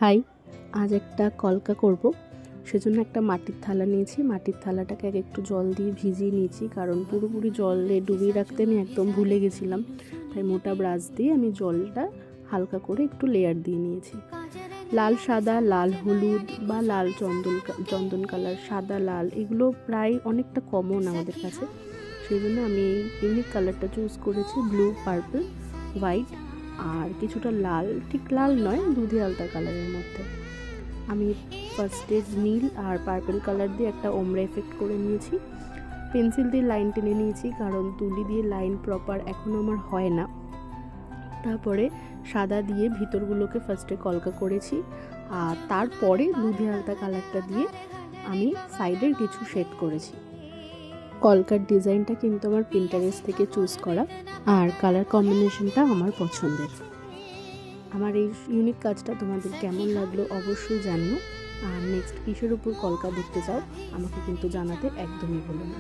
High, আজ একটা কলকা করব। সেজন্য একটা মাটির থালা নিয়েছি। মাটির থালাটাকে আগে একটু জল দিয়ে ভিজিয়ে নিয়েছি, কারণ পুরোপুরি জলে ডুবিয়ে রাখতে আমি একদম ভুলে গেছিলাম। তাই মোটা ব্রাশ দিয়ে আমি জলটা হালকা করে একটু লেয়ার দিয়ে নিয়েছি। লাল সাদা, লাল হলুদ বা লাল চন্দন কালার, সাদা লাল, এগুলো প্রায় অনেকটা কমন আমাদের কাছে। সেই জন্য আমি এই ইউনিক কালারটা চুজ করেছি, ব্লু, পার্পল, হোয়াইট আর কিছুটা লাল, ঠিক লাল নয়, দুধে আলতা কালারের মধ্যে। আমি ফার্স্টে নীল আর পার্পল কালার দিয়ে একটা ওমরা এফেক্ট করে নিয়েছি। পেন্সিল দিয়ে লাইন টেনে নিয়েছি, কারণ তুলি দিয়ে লাইন প্রপার এখনও আমার হয় না। তারপরে সাদা দিয়ে ভিতরগুলোকে ফার্স্টে কলকা করেছি, আর তারপরে দুধে আলতা কালারটা দিয়ে আমি সাইডের কিছু শেড করেছি। কলকার ডিজাইনটা কিন্তু আমার পিন্টারেস্ট থেকে চুজ করা, আর কালার কম্বিনেশনটা আমার পছন্দের। আমার এই ইউনিক কাজটা তোমাদের কেমন লাগলো অবশ্যই জানিও। আর নেক্সট কিসের উপর কলকা দেখতে চাও আমাকে কিন্তু জানাতে একদমই ভুলো না।